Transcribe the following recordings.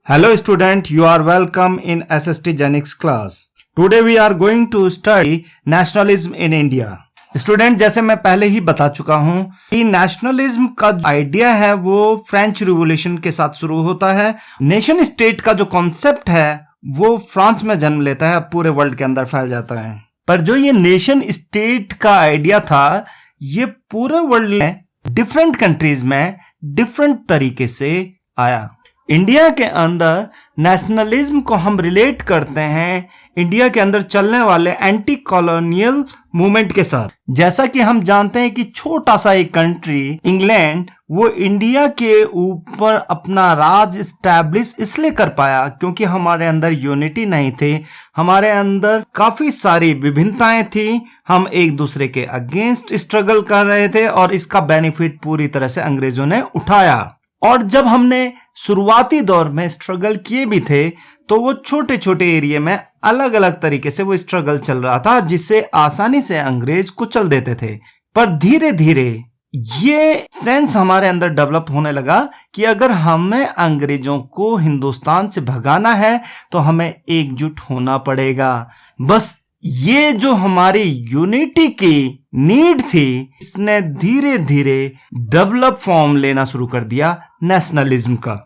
Hello student, you are welcome in SST Genix class. Today we are going to study nationalism in India. Student जैसे मैं पहले ही बता चुका हूं कि नेशनलिज्म का जो आइडिया है वो फ्रेंच रिवॉल्यूशन के साथ शुरू होता है। नेशन स्टेट का जो कॉन्सेप्ट है वो फ्रांस में जन्म लेता है, पूरे वर्ल्ड के अंदर फैल जाता है। पर जो ये नेशन स्टेट का आइडिया था ये पूरे वर्ल्ड में डिफरेंट कंट्रीज में डिफरेंट तरीके से आया। इंडिया के अंदर नेशनलिज्म को हम रिलेट करते हैं इंडिया के अंदर चलने वाले एंटी कॉलोनियल मूवमेंट के साथ। जैसा कि हम जानते हैं कि छोटा सा एक कंट्री इंग्लैंड वो इंडिया के ऊपर अपना राज इस्टेब्लिश इसलिए कर पाया क्योंकि हमारे अंदर यूनिटी नहीं थी, हमारे अंदर काफी सारी विभिन्नताएं थी, हम एक दूसरे के अगेंस्ट स्ट्रगल कर रहे थे और इसका बेनिफिट पूरी तरह से अंग्रेजों ने उठाया। और जब हमने शुरुआती दौर में स्ट्रगल किए भी थे तो वो छोटे छोटे एरिया में अलग अलग तरीके से वो स्ट्रगल चल रहा था जिससे आसानी से अंग्रेज कुचल देते थे। पर धीरे धीरे ये सेंस हमारे अंदर डेवलप होने लगा कि अगर हमें अंग्रेजों को हिंदुस्तान से भगाना है तो हमें एकजुट होना पड़ेगा। बस ये जो हमारी यूनिटी की नीड थी इसने धीरे धीरे डेवलप फॉर्म लेना शुरू कर दिया नेशनलिज्म का।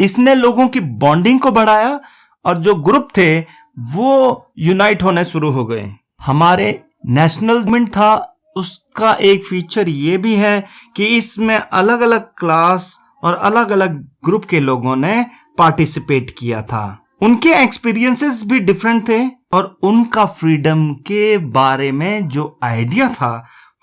इसने लोगों की बॉन्डिंग को बढ़ाया और जो ग्रुप थे वो यूनाइट होने शुरू हो गए। हमारे नेशनल मूवमेंट था उसका एक फीचर ये भी है कि इसमें अलग अलग क्लास और अलग अलग ग्रुप के लोगों ने पार्टिसिपेट किया था। उनके एक्सपीरियंसेस भी डिफरेंट थे और उनका फ्रीडम के बारे में जो आइडिया था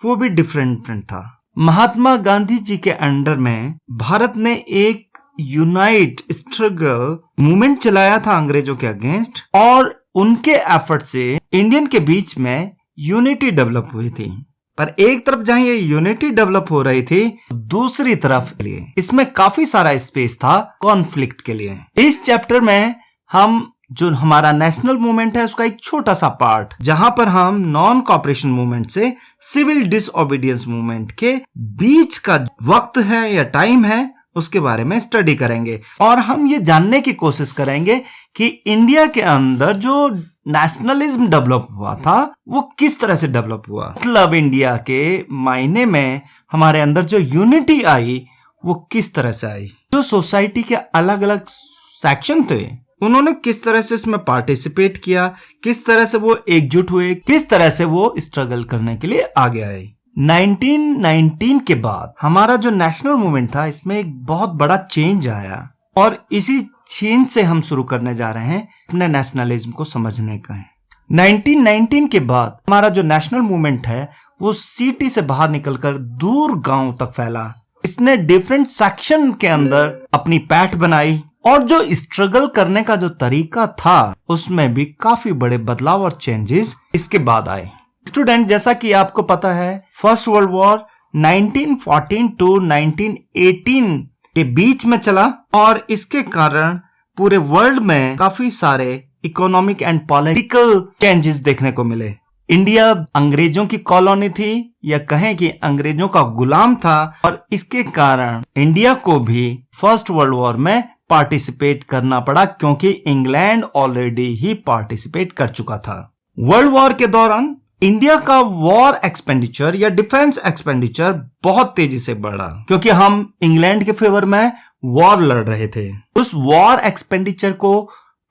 वो भी डिफरेंट था। महात्मा गांधी जी के अंडर में भारत ने एक यूनाइट स्ट्रगल मूवमेंट चलाया था अंग्रेजों के अगेंस्ट और उनके एफर्ट से इंडियन के बीच में यूनिटी डेवलप हुई थी। पर एक तरफ जहां ये यूनिटी डेवलप हो रही थी दूसरी तरफ के लिए इसमें काफी सारा स्पेस था कॉन्फ्लिक्ट के लिए। इस चैप्टर में हम जो हमारा नेशनल मूवमेंट है उसका एक छोटा सा पार्ट जहां पर हम नॉन कॉपरेशन मूवमेंट से सिविल डिसओबीडियंस मूवमेंट के बीच का वक्त है या टाइम है उसके बारे में स्टडी करेंगे और हम ये जानने की कोशिश करेंगे कि इंडिया के अंदर जो नेशनलिज्म डेवलप हुआ था वो किस तरह से डेवलप हुआ। मतलब इंडिया के मायने में हमारे अंदर जो यूनिटी आई वो किस तरह से आई। जो सोसाइटी के अलग अलग सेक्शन थे उन्होंने किस तरह से इसमें पार्टिसिपेट किया, किस तरह से वो एकजुट हुए, किस तरह से वो स्ट्रगल करने के लिए आगे आए। 1919 के बाद हमारा जो नेशनल मूवमेंट था इसमें एक बहुत बड़ा चेंज आया और इसी चेंज से हम शुरू करने जा रहे हैं अपने नेशनलिज्म को समझने का है। 1919 के बाद हमारा जो नेशनल मूवमेंट है वो सिटी से बाहर निकलकर दूर गांव तक फैला। इसने डिफरेंट सेक्शन के अंदर अपनी पैठ बनाई और जो स्ट्रगल करने का जो तरीका था उसमें भी काफी बड़े बदलाव और चेंजेस इसके बाद आए। स्टूडेंट जैसा कि आपको पता है फर्स्ट वर्ल्ड वॉर 1914 टू 1918 के बीच में चला और इसके कारण पूरे वर्ल्ड में काफी सारे इकोनॉमिक एंड पॉलिटिकल चेंजेस देखने को मिले। इंडिया अंग्रेजों की कॉलोनी थी या कहें कि अंग्रेजों का गुलाम था और इसके कारण इंडिया को भी फर्स्ट वर्ल्ड वॉर में पार्टिसिपेट करना पड़ा क्योंकि इंग्लैंड ऑलरेडी ही पार्टिसिपेट कर चुका था। वर्ल्ड वॉर के दौरान इंडिया का वॉर एक्सपेंडिचर या डिफेंस एक्सपेंडिचर बहुत तेजी से बढ़ा क्योंकि हम इंग्लैंड के फेवर में वॉर लड़ रहे थे। उस वॉर एक्सपेंडिचर को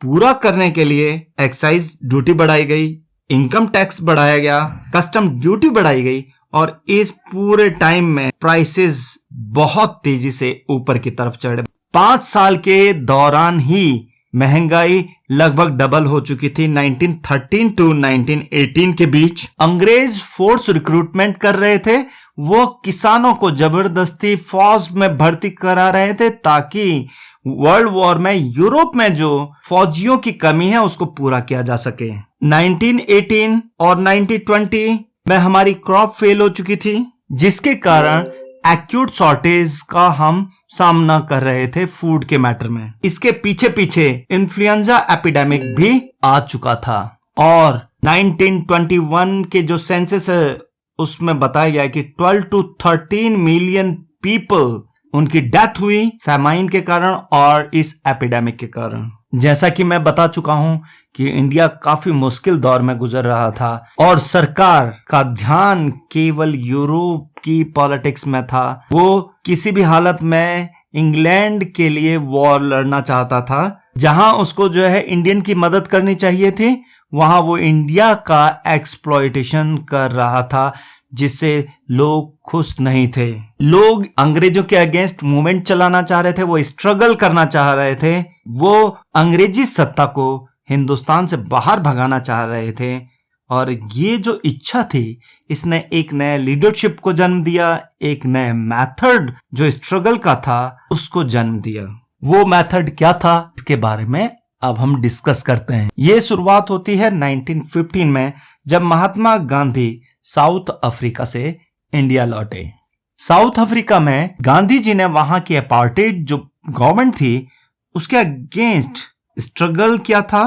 पूरा करने के लिए एक्साइज ड्यूटी बढ़ाई गई, इनकम टैक्स बढ़ाया गया, कस्टम ड्यूटी बढ़ाई गई और इस पूरे टाइम में प्राइसेस बहुत तेजी से ऊपर की तरफ चढ़े। 5 साल के दौरान ही महंगाई लगभग डबल हो चुकी थी। 1913 टू 1918 के बीच अंग्रेज फोर्स रिक्रूटमेंट कर रहे थे, वो किसानों को जबरदस्ती फौज में भर्ती करा रहे थे ताकि वर्ल्ड वॉर में यूरोप में जो फौजियों की कमी है उसको पूरा किया जा सके। 1918 और 1920 में हमारी क्रॉप फेल हो चुकी थी जिसके कारण एक्यूट शॉर्टेज का हम सामना कर रहे थे फूड के मैटर में। इसके पीछे पीछे इन्फ्लुएंजा एपिडेमिक भी आ चुका था और 1921 के जो सेंसस है उसमें बताया गया कि 12 to 13 मिलियन पीपल उनकी डेथ हुई फैमाइन के कारण और इस एपिडेमिक के कारण। जैसा कि मैं बता चुका हूं कि इंडिया काफी मुश्किल दौर में गुजर रहा था और सरकार का ध्यान केवल यूरोप की पॉलिटिक्स में था। वो किसी भी हालत में इंग्लैंड के लिए वॉर लड़ना चाहता था। जहां उसको जो है इंडियन की मदद करनी चाहिए थी, वहां वो इंडिया का एक्सप्लॉयटेशन कर रहा था, जिससे लोग खुश नहीं थे। लोग अंग्रेजों के अगेंस्ट मूवमेंट चलाना चाह रहे थे, वो स्ट्रगल करना चाह रहे थे, वो अंग्रेजी सत्ता को हिंदुस्तान से बाहर भगाना चाह रहे थे। और ये जो इच्छा थी, इसने एक नए लीडरशिप को जन्म दिया, एक नए मेथड जो स्ट्रगल का था उसको जन्म दिया। वो मेथड क्या था, इसके बारे में अब हम डिस्कस करते हैं। ये शुरुआत होती है 1915 में, जब महात्मा गांधी साउथ अफ्रीका से इंडिया लौटे। साउथ अफ्रीका में गांधी जी ने वहां की अपार्टेड जो गवर्नमेंट थी उसके अगेंस्ट स्ट्रगल किया था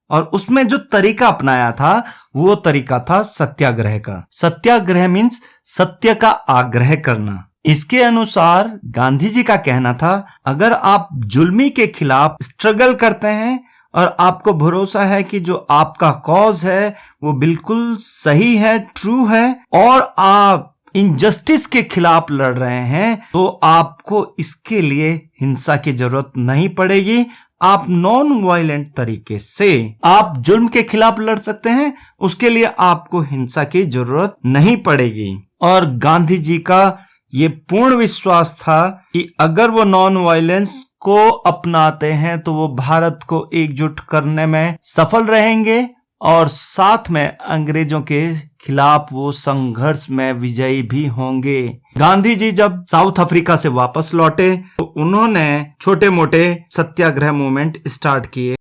और उसमें जो तरीका अपनाया था वो तरीका था सत्याग्रह का। सत्याग्रह मीन्स सत्य का आग्रह करना। इसके अनुसार गांधी जी का कहना था, अगर आप जुल्मी के खिलाफ स्ट्रगल करते हैं और आपको भरोसा है कि जो आपका कॉज है वो बिल्कुल सही है, ट्रू है, और आप इनजस्टिस के खिलाफ लड़ रहे हैं, तो आपको इसके लिए हिंसा की जरूरत नहीं पड़ेगी। आप नॉन वायलेंट तरीके से आप जुल्म के खिलाफ लड़ सकते हैं, उसके लिए आपको हिंसा की जरूरत नहीं पड़ेगी। और गांधी जी का ये पूर्ण विश्वास था कि अगर वो नॉन वायलेंस को अपनाते हैं तो वो भारत को एकजुट करने में सफल रहेंगे और साथ में अंग्रेजों के खिलाफ वो संघर्ष में विजयी भी होंगे। गांधी जी जब साउथ अफ्रीका से वापस लौटे तो उन्होंने छोटे मोटे सत्याग्रह मूवमेंट स्टार्ट किए।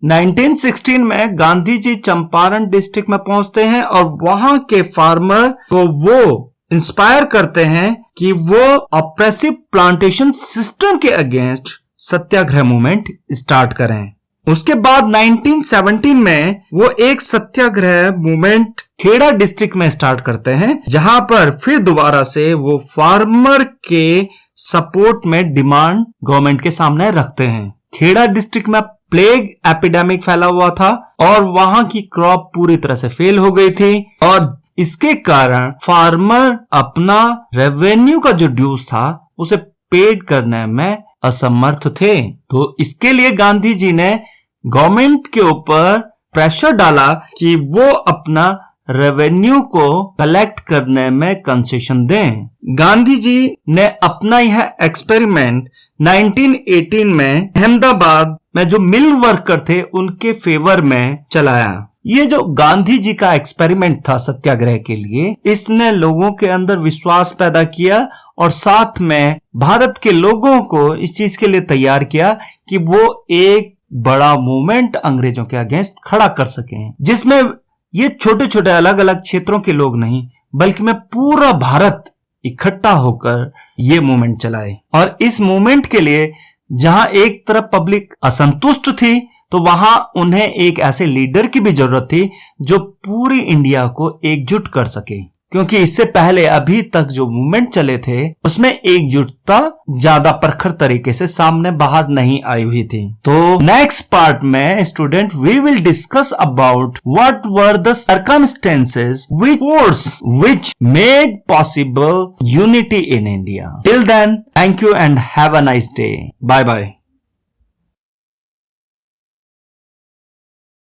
1916 में गांधी जी चंपारण डिस्ट्रिक्ट में पहुंचते हैं और वहां के फार्मर को वो इंस्पायर करते हैं कि वो ऑप्रेसिव प्लांटेशन सिस्टम के अगेंस्ट सत्याग्रह मूवमेंट स्टार्ट करें। उसके बाद 1917 में वो एक सत्याग्रह मूवमेंट खेड़ा डिस्ट्रिक्ट में स्टार्ट करते हैं, जहां पर फिर दोबारा से वो फार्मर के सपोर्ट में डिमांड गवर्नमेंट के सामने रखते हैं। खेड़ा डिस्ट्रिक्ट में प्लेग एपिडेमिक फैला हुआ था और वहां की क्रॉप पूरी तरह से फेल हो गई थी और इसके कारण फार्मर अपना रेवेन्यू का जो ड्यूज था उसे पेड करने में असमर्थ थे। तो इसके लिए गांधी जी ने गवर्नमेंट के ऊपर प्रेशर डाला कि वो अपना रेवेन्यू को कलेक्ट करने में कंसेशन दें। गांधी जी ने अपना यह एक्सपेरिमेंट 1918 में अहमदाबाद में जो मिल वर्कर थे उनके फेवर में चलाया। ये जो गांधी जी का एक्सपेरिमेंट था सत्याग्रह के लिए, इसने लोगों के अंदर विश्वास पैदा किया और साथ में भारत के लोगों को इस चीज के लिए तैयार किया कि वो एक बड़ा मूवमेंट अंग्रेजों के अगेंस्ट खड़ा कर सकें, जिसमें ये छोटे छोटे अलग अलग क्षेत्रों के लोग नहीं बल्कि में पूरा भारत इकट्ठा होकर ये मूवमेंट चलाए। और इस मूवमेंट के लिए जहां एक तरफ पब्लिक असंतुष्ट थी तो वहां उन्हें एक ऐसे लीडर की भी जरूरत थी जो पूरी इंडिया को एकजुट कर सके, क्योंकि इससे पहले अभी तक जो मूवमेंट चले थे उसमें एकजुटता ज्यादा प्रखर तरीके से सामने बाहर नहीं आई हुई थी। तो नेक्स्ट पार्ट में student we will discuss about what were the circumstances which made possible unity in India. Till then, thank you and have a nice day. Bye bye.